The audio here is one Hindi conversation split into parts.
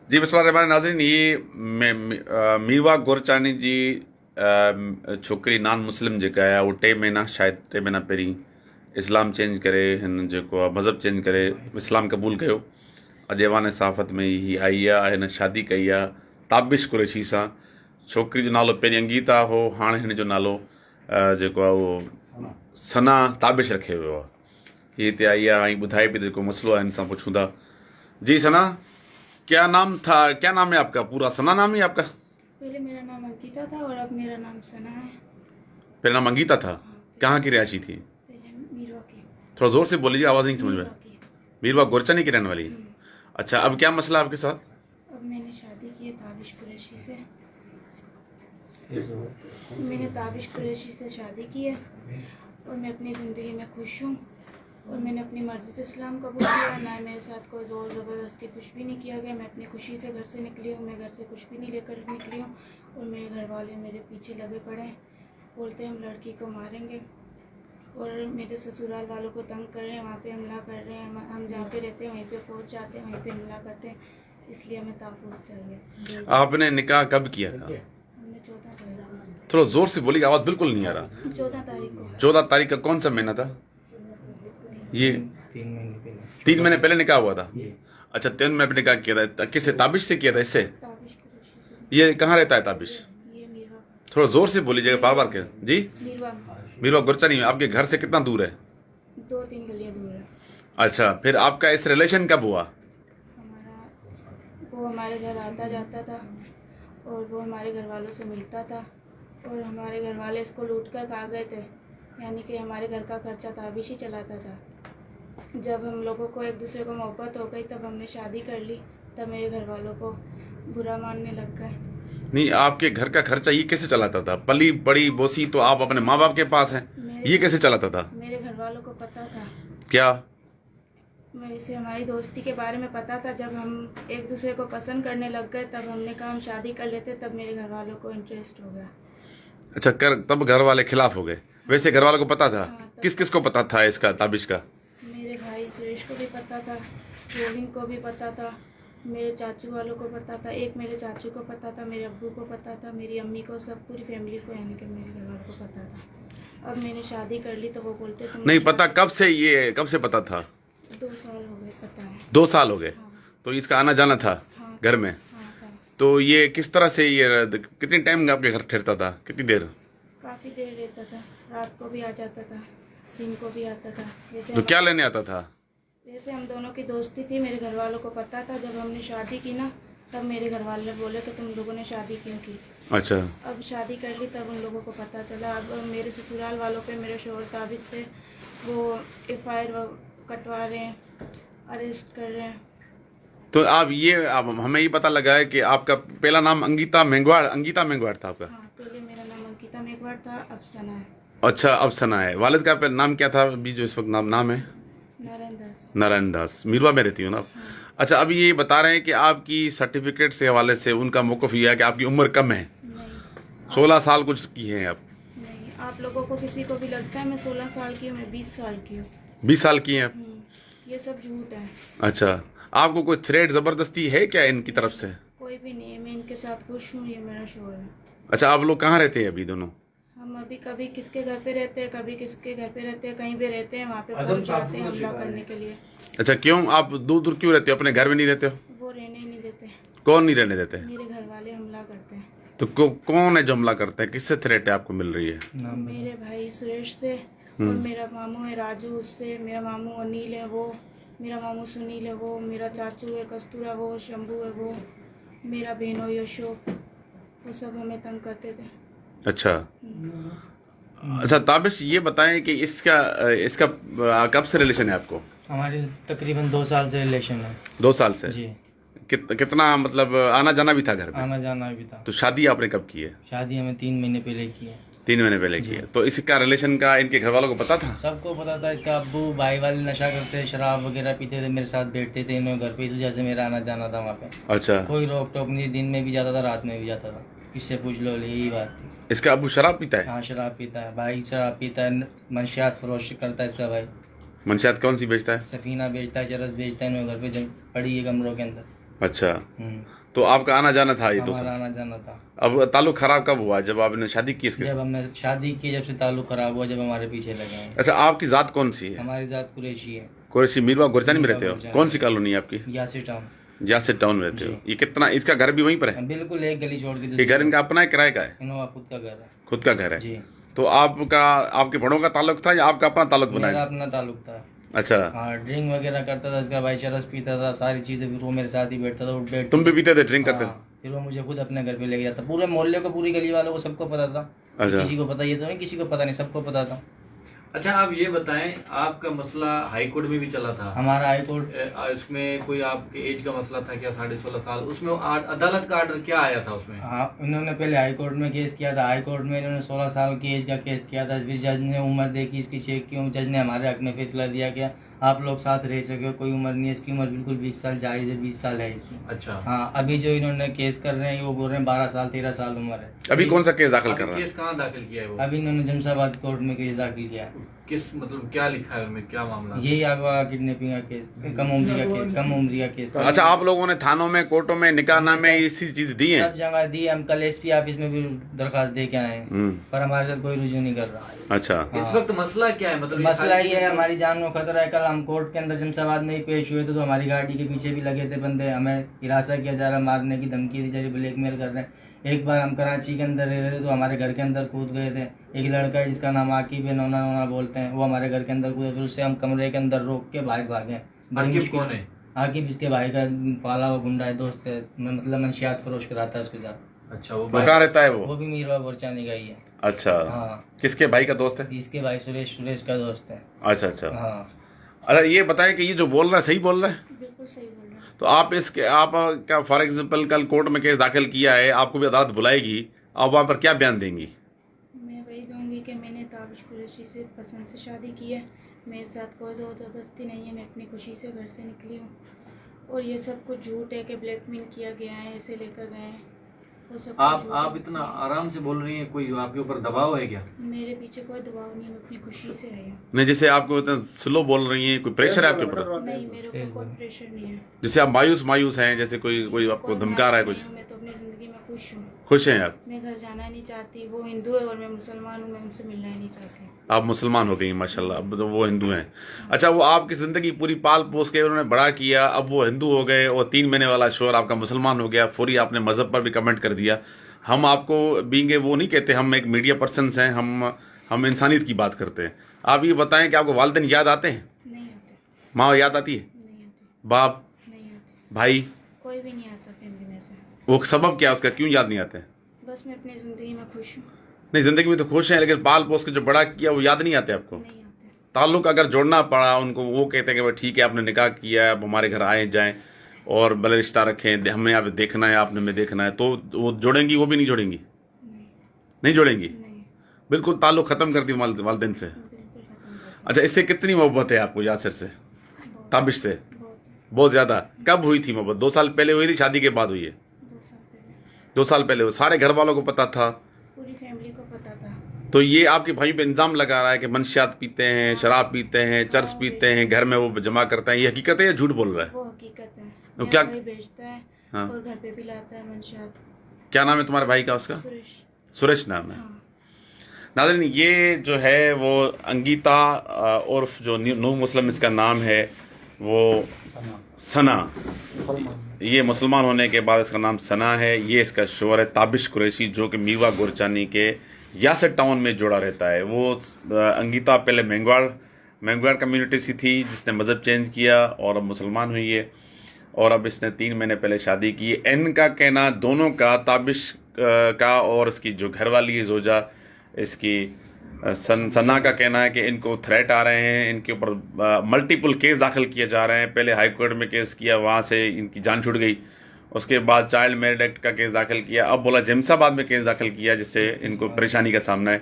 जी बिस्मिल्लाह नाज़रीन, ये मीरवा गोरचानी जी छोकिरी नॉन मुस्लिम जेका आहे उहो 3 महीना शायदि 3 महीना पहिरीं इस्लाम चेंज करे हिन जेको आहे मज़हब चेंज करे इस्लाम क़बूल कयो। अॼु ऐवान सहाफ़त में ही आई आहे, हिन शादी कई आहे ताबिश कुरैशी सां। छोकिरी जो नालो पहिरीं अंगीता हो, हाणे हिन जो नालो जेको आहे उहो सना ताबिश रखियो वियो आहे। हीअ हिते आई आहे ऐं ॿुधाए पई त जेको मसइलो आहे हिन सां पुछूं था। जी सना, क्या नाम था, क्या नाम है आपका? पूरा सना नाम ही है आपका? पहले मेरा नाम अंकिता था और अब मेरा नाम सना है। पहले नाम अंगीता था। कहाँ की रिहायशी थी? पहले मीरवा की। थोड़ा जोर से बोलिए, आवाज़ नहीं समझ में। मीरवा की। मीरवा गोरचानी की रहने वाली। अच्छा, अब क्या मसला है आपके साथ? अब मैंने शादी की है ताबिश कुरैशी से। मैंने ताबिश कुरैशी से शादी की है और मैं अपनी ज़िंदगी में खुश हूँ और मैंने अपनी मर्ज़ी से इस्लाम कबूल किया। ना मेरे साथ कोई ज़ोर ज़बरदस्ती कुछ भी नहीं किया गया। मैं अपनी खुशी से घर से निकली हूँ। मैं घर से कुछ भी नहीं लेकर निकली हूँ और मेरे घर वाले मेरे पीछे लगे पड़े हैं। बोलते हैं हम लड़की को मारेंगे और मेरे ससुराल वालों को तंग कर रहे हैं, वहाँ पे हमला कर रहे हैं। हम जहाँ पे रहते हैं वहीं पे पहुँच जाते हैं, वहीं पे हमला करते हैं। इसलिए हमें तहफ़्फ़ुज़ चाहिए। आपने निकाह कब किया था? हमने 14 तारीख को। थोड़ा जोर से बोलिए, आवाज़ बिल्कुल नहीं आ रहा। 14 तारीख को। 14 तारीख का कौन सा महीना था ये? 3 महीने पहले निकाह हुआ था। अच्छा, 3 महीने पहले निकाह किया था। किससे? ताबिश से किया था? इससे? ताबिश कुरैशी से। ये कहाँ रहता है ताबिश? ये मीरवा। थोड़ा जोर से बोलीजिएगा, बार बार के। जी, मीरवा। मीरवा गोरचानी आपके घर से कितना दूर है? 2-3 गलियाँ दूर है। अच्छा, फिर आपका इस रिलेशन कब हुआ? वो हमारे घर आता जाता था और वो हमारे घर वालों से मिलता था और हमारे घर वाले इसको लूट कर खा गए थे। यानी कि हमारे घर का खर्चा ताबिश ही चलाता था। जब हम लोगों को एक दूसरे को मोहब्बत हो गई तब हमने शादी कर ली, तब मेरे घर वालों को बुरा मानने लग गए। नहीं, आपके घर का खर्चा ये कैसे चलाता था? पली बड़ी बोसी तो आप अपने माँ बाप के पास हैं, ये कैसे चलाता था? मेरे घर वालों को पता था। क्या? मैं इसे हमारी दोस्ती के बारे में पता था। जब हम एक दूसरे को पसंद करने लग गए तब हमने कहा हम शादी कर लेते, तब मेरे घर वालों को इंटरेस्ट हो गया। अच्छा, तब घर वाले खिलाफ हो गए? वैसे घर वालों को पता था? हाँ, किस किस को पता था इसका, ताबिश का? मेरे भाई सुरेश को भी पता था, रोहिन को भी पता था, मेरे चाचू वालों को पता था, एक मेरे चाचू को पता था, मेरे अब्बू को पता था, मेरी अम्मी को, सब पूरी फैमिली को, यानी कि मेरे घर वालों को पता था। अब मैंने शादी कर ली तो वो बोलते तुम नहीं पता। कब से ये, कब से पता था? 2 साल हो गए पता है। 2 साल हो गए। हाँ। तो इसका आना जाना था हाँ। घर में? हाँ था। तो ये किस तरह से, ये कितनी टाइम आपके घर ठहरता था, कितनी देर? काफ़ी देर रहता था, रात को भी आ जाता था, दिन को भी आता था। तो क्या लेने आता था? जैसे हम दोनों की दोस्ती थी, मेरे घर वालों को पता था। जब हमने शादी की ना तब मेरे घर वाले बोले कि तुम लोगों ने शादी क्यों की। अच्छा। अब शादी कर ली तब उन लोगों को पता चला। अब मेरे ससुराल वालों पे, मेरे शोहर ताबिश पे वो FIR कटवा रहे हैं, अरेस्ट कर रहे हैं। तो आप हमें ये पता लगा है कि आपका पहला नाम अंगीता मेंगवार था आपका? हाँ, पहले मेरा नाम अंकिता मेघवार था, अब सना है। अच्छा, अब सना है। वालिद का नाम क्या था अभी जो इस वक्त नाम है? नारायण दास। नारायण दास। मीरवा में रहती हो ना आप? अच्छा, अभी ये बता रहे हैं कि आपकी सर्टिफिकेट से हवाले से उनका मौक़िफ़ ये है कि आपकी उम्र कम है। नहीं। 16 साल कुछ की हैं आप? नहीं, आप लोगों को किसी को भी लगता है मैं 16 साल की हूँ, मैं 20 साल की हूँ। 20 साल की हैं आप? ये सब झूठ है। अच्छा, आपको कोई थ्रेट ज़बरदस्ती है क्या इनकी तरफ से? कोई भी नहीं है, मैं इनके साथ खुश हूँ, ये मेरा शोहर है। अच्छा, आप लोग कहाँ रहते हैं अभी दोनों? हम अभी कभी किसके घर पे रहते हैं, कभी किसके घर पे रहते हैं, कहीं भी रहते हैं, वहाँ पे पहुँच जाते हैं हमला करने के लिए। अच्छा, क्यों आप दूर दूर क्यों रहते हो, अपने घर में नहीं रहते हो? वो रहने ही नहीं देते। कौन नहीं रहने देते? मेरे घर वाले हमला करते हैं। तो कौन है जो हमला करते हैं? किससे थ्रेट है आपको मिल रही है? मेरे भाई सुरेश से और मेरा मामू है राजू, उससे। मेरा मामू अनिल है वो, मेरा मामू सुनील है वो, मेरा चाचू है कस्तूरा वो, शंभू है वो, मेरा बहनोई अशोक, वो सब हमें तंग करते थे। अच्छा। अच्छा ताबिश, ये बताएं कि इसका इसका कब से रिलेशन है आपको? हमारे तकरीबन 2 साल से रिलेशन है। 2 साल से? जी। कितना मतलब आना जाना भी था घर में? आना जाना भी था। तो शादी आपने कब की है? शादी हमें 3 महीने पहले की है। 3 महीने पहले की है। तो इसका रिलेशन का इनके घर वालों को पता था? सबको पता था। इसका अब्बू भाई वाले नशा करते, शराब वगैरह पीते थे, मेरे साथ बैठते थे इन्होंने घर पे, इस वजह से मेरा आना जाना था वहाँ पे। अच्छा। कोई रोक टोक नहीं, दिन में भी जाता था, रात में भी जाता था। इससे पूछ लो, यही बात थी। इसका अब्बू शराब पीता है? हाँ, शराब पीता है, भाई शराब पीता है, मंशियात फरोश करता है इसका भाई। मंशियात कौन सी बेचता है? सफीना बेचता है, चरस बेचता है, इन्होंने घर पे पड़ी है कमरों के अंदर। अच्छा, हम्म, तो आपका आना जाना था ये 2 हमारा साल। आना जाना था। अब ताल्लुक खराब कब हुआ, जब आपने शादी की इसके? जब हमने शादी की, जब से ताल्लुक खराब हुआ, जब हमारे पीछे लगे हैं। अच्छा, आपकी जात कौन सी है? हमारी जात कुरैशी है। कुरैशी मीरवा गुरचानी में मीरवा रहते हो? गुरचानी। कौन सी कॉलोनी है आपकी? यासिर टाउन। यासिर टाउन में रहते हो? ये कितना, इसका घर भी वहीं पर है? बिल्कुल एक गली छोड़ के ये दूसरी घर इनका अपना है, किराए का है? इनोवा खुद का घर है। खुद का घर है? जी, तो आपका, आपके बड़ों का ताल्लुक था या आपका अपना ताल्लुक मेरा बनाया? अपना ताल्लुक था। अच्छा, हाँ, ड्रिंक वगैरह करता था, इसका भाई चरस पीता था, सारी चीजें, फिर वो मेरे साथ ही बैठता था, उठ बैठ। तुम भी पीते थे, ड्रिंक करते थे? हाँ, फिर वो मुझे खुद अपने घर पे ले गया था। पूरे मोहल्ले को, पूरी गली वालों को, सबको पता था। अच्छा। किसी को पता, ये तो नहीं किसी को पता नहीं, सबको पता था। अच्छा, आप ये बताएं, आपका मसला हाई कोर्ट में भी चला था। हमारा हाई कोर्ट, इसमें कोई आपके एज का मसला था क्या? 16.5 साल। उसमें अदालत का आर्डर क्या आया था उसमें? हाँ, इन्होंने पहले हाई कोर्ट में केस किया था। हाई कोर्ट में इन्होंने 16 साल की एज का केस किया था। फिर जज ने उम्र देखी, इसकी चेक की, जज ने हमारे हक में फैसला दिया कि आप लोग साथ रह सके, कोई उम्र नहीं है। इसकी उम्र बिल्कुल 20 साल जायज है, 20 साल है इसकी। अच्छा, हाँ, अभी जो इन्होंने केस कर रहे हैं वो बोल रहे हैं 12 साल 13 साल उम्र है। अभी कौन सा केस दाखिल कर अभी रहा है? केस कहाँ दाखिल किया है वो? अभी इन्होंने जमशाबाद कोर्ट में केस दाखिल किया है। किस, मतलब क्या लिखा है उसमें, क्या मामला? यही अगवा किडनैपिंग का केस, कम उम्र का केस, कम उम्र का केस। अच्छा, आप लोगों ने थानों में, कोर्टों में, निकाहनामे में इसी चीज दी है? सब जगह दी। हम कल एसपी ऑफिस में भी दरखास्त दे के आए हैं, हम्म, पर हमारे साथ कोई रुजू नहीं कर रहा। अच्छा। इस वक्त मसला क्या है? मतलब मसला ये है, हमारी जान को खतरा है। कल हम कोर्ट के अंदर जमशाबाद में ही पेश हुए थे, तो हमारी गाड़ी के पीछे भी लगे थे बंदे। हमें हिरासा किया जा रहा, मारने की धमकी दी जा रही, ब्लैकमेल कर रहे हैं। एक बार हम कराची के अंदर रह रहे थे, तो हमारे घर के अंदर कूद गए थे। एक लड़का है जिसका नाम आकिब है, नौना नौना बोलते हैं, वो हमारे घर के अंदर कूदे। फिर उससे हम कमरे के अंदर रोक के भागे। बड़ी आकिब मुश्किल- कौन है? आकिब इसके भाई का पाला हुआ गुंडा है, दोस्त है। मतलब मंशियात फरोश कराता है उसके साथ। अच्छा, वो वो कहाँ रहता है वो? वो भी मीरवा गोरचानी का ही है। अच्छा, हाँ, किसके भाई का दोस्त है? इसके भाई सुरेश का दोस्त है। अच्छा अच्छा। हाँ, अरे ये बताएं कि ये जो बोल रहा है सही बोल रहा है? बिल्कुल सही बोल रहे हैं। तो आप इसके, आप क्या फॉर एग्जाम्पल कल कोर्ट में केस दाखिल किया है, आपको भी अदालत बुलाएगी, आप वहाँ पर क्या बयान देंगी? मैं वही दूंगी कि मैंने ताबिश कुरैशी से पसंद से शादी की है, मेरे साथ कोई ज़ोर ज़बरदस्ती नहीं है, मैं अपनी खुशी से घर से निकली हूँ। और ये सब कुछ झूठ है कि ब्लैकमेल किया गया है, ऐसे लेकर गए हैं, वो सब कुछ झूठ आप है। इतना आराम से बोल रही हैं, कोई आपके ऊपर दबाव है क्या? मेरे पीछे कोई दबाव नहीं, मैं अपनी खुशी से आई हूँ। नहीं, जैसे आपको इतना स्लो बोल रही हैं, कोई प्रेशर है आपके ऊपर? नहीं, मेरे ऊपर कोई प्रेशर नहीं है। जैसे आप मायूस हैं, जैसे कोई आपको कोई धमका रहा है कुछ? नहीं हूँ, मैं तो अपनी ज़िंदगी में खुश हूँ। खुश हैं आप? मैं घर जाना नहीं चाहती। वो हिंदू है और मैं मुसलमान हूँ, मैं उनसे मिलना ही नहीं चाहती। आप मुसलमान हो गई माशाल्लाह, अब तो वो हिंदू हैं। अच्छा, वो आपकी जिंदगी पूरी पाल पोस के उन्होंने बड़ा किया, अब वो हिंदू हो गए और 3 महीने वाला शोर आपका मुसलमान हो गया, फौरी आपने मजहब पर भी कमेंट कर दिया। हम आपको बींगे वो नहीं कहते, हम एक मीडिया पर्सन हैं, हम इंसानियत की बात करते हैं। आप ये बताएं कि आपको वालिदैन याद आते हैं? नहीं आते, माँ याद आती है? नहीं आते, बाप, नहीं आते, भाई? कोई भी नहीं आता फैमिली में से। वो सबब क्या है उसका, क्यों याद नहीं आते? बस मैं अपनी ज़िंदगी में खुश हूँ। नहीं, जिंदगी में तो खुश हैं, लेकिन पाल पोस के जो बड़ा किया वो याद नहीं आते आपको? नहीं आते। ताल्लुक अगर जोड़ना पड़ा उनको, वो कहते हैं कि भाई ठीक है, आपने निकाह किया है, अब हमारे घर आए जाएं और भले रिश्ता रखें, हमें आप देखना है, आपने हमें देखना है, तो वो जोड़ेंगी? वो भी नहीं जोड़ेंगी? नहीं, नहीं जोड़ेंगी? नहीं, बिल्कुल ताल्लुक खत्म कर दी वालिदैन से। बिल्कुल खत्म कर अच्छा, इससे कितनी मोहब्बत है आपको यासिर से, दिया। ताबिश से? बहुत, बहुत ज्यादा। कब हुई थी मोहब्बत? 2 साल पहले हुई थी, शादी के बाद हुई है? 2 साल पहले 2 साल पहले हुई। सारे घर वालों को पता था? पूरी फैमिली को पता था। तो ये आपके भाई पे इल्जाम लगा रहा है कि मंशियात पीते हैं, शराब पीते हैं, चर्स पीते हैं, घर में वो जमा करते हैं, ये हकीकत है या झूठ बोल रहा है? वो हकीकत है। तो मेरा क्या- भाई बेचता है हाँ। और घर पे भी लाता है मंशियात। क्या नाम है तुम्हारे भाई का? उसका सुरेश। सुरेश नाम है। हाँ, नाज़रीन, ये जो है वो अंगीता उर्फ जो नू मुस्लिम इसका नाम है, वो सना, ये मुसलमान होने के बाद इसका नाम सना है। ये इसका शोहर है ताबिश कुरैशी, जो कि मीरवा गोरचानी के यासिर टाउन में जोड़ा रहता है। वो अंगीता पहले मैंगवाड़ कम्युनिटी से थी, जिसने मज़हब चेंज किया और अब मुसलमान हुई है, और अब इसने 3 महीने पहले शादी की है। इनका कहना, दोनों का, ताबिश का और इसकी जो घरवाली है जोजा, इसकी सना का कहना है कि इनको थ्रेट आ रहे हैं, इनके ऊपर मल्टीपल केस दाखिल किए जा रहे हैं। पहले हाई कोर्ट में केस किया, वहाँ से इनकी जान छूट गई। उसके बाद चाइल्ड मैरिज एक्ट का केस दाखिल किया, अब बोला जमशाबाद में केस दाखिल किया, जिससे इनको परेशानी का सामना है।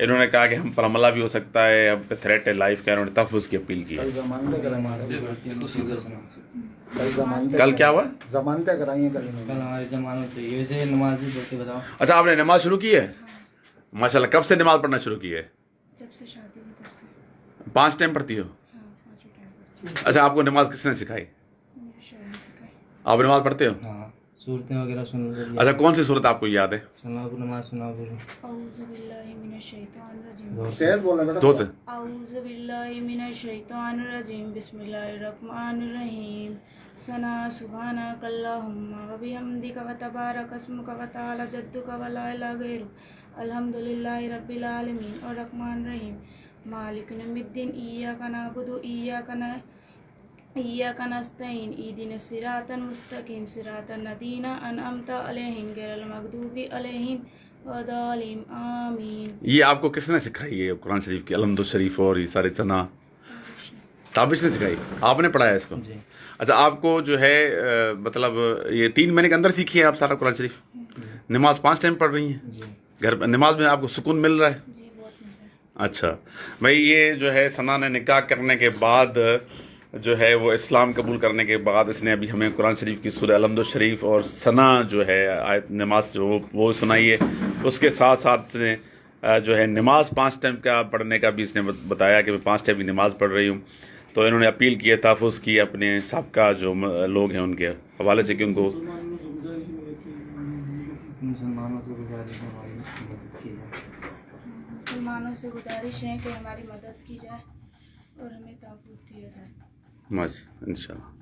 इन्होंने कहा कि हम पर हमला भी हो सकता है, हम पे थ्रेट है लाइफ का। इन्होंने तहफ़्फ़ुज़ की अपील की है। कल क्या हुआ? जमानतें कराई हैं कल कल इन्होंने। हमारी जमानत हुई है। वैसे नमाज भी पढ़ते, बताओ। अच्छा, आपने नमाज शुरू की है? माशाल्लाह। कब से नमाज पढ़ना शुरू की है? जब से शादी हुई तब से। 5 टाइम पढ़ती हो? हाँ, 5 टाइम पढ़ती हूँ। अच्छा, आपको नमाज किसने सिखाई? मेरे शौहर ने सिखाई। आप नमाज पढ़ते हो? हाँ, सूरतें वगैरह सुन लो। अच्छा, कौन सी सूरत आपको याद है? सुनाओ नमाज सुनाओ फिर। औज़ु बिल्लाहि मिनश शैतानिर जोर रजीम। से। दो से। औज़ु बिल्लाहि मिनश शैतानिर रजीम। बिस्मिल्लाहिर रहमानिर रहीम। सना सुब्हानक अल्लाहुम्मा व बिहम्दिका व तबारक अस्मुका व तआला जद्दुका व ला इलाहा गैरुक। अल्हम्दुलिल्लाहि रब्बिल आलमीन और रहमान रहीम। मालिक यौमिद्दीन। इय्याका नअबुदु इय्याका नस्तईन। इहदिनस सिरातल मुस्तकीम सिरातल लज़ीना अनअमता अलैहिम गैरिल मग़दूबि अलैहिम वद्दालिन। आमीन। ये आपको किसने सिखाई है कुरान शरीफ की अलहम्दुल शरीफ और ये सारे सना? ताबिश ने सिखाई, आपने पढ़ाया इसको? जी। अच्छा, आपको जो है मतलब ये 3 महीने के अंदर सीखी है आप सारा कुरान शरीफ? नमाज 5 टाइम पढ़ रही हैं जी। घर पर? नमाज में आपको सुकून मिल रहा है? जी बहुत मज़ा। अच्छा भाई, ये जो है सना ने निकाह करने के बाद जो है वो इस्लाम कबूल करने के बाद इसने अभी हमें कुरान शरीफ की सूरह अलहम्दुल शरीफ और सना जो है आयत नमाज जो वो सुनाई है। उसके साथ साथ इसने जो है नमाज 5 टाइम का पढ़ने का भी इसने बताया कि मैं 5 टाइम की नमाज पढ़ रही हूँ। तो इन्होंने अपील की है, तहफ़्फ़ुज़ की अपने साबका जो लोग हैं उनके हवाले से कि उनको मुसलमानों से गुजारिश है कि हमारी मदद की जाए और हमें तहफ़्फ़ुज़ दिया जाए। मस्त इंशाअल्लाह।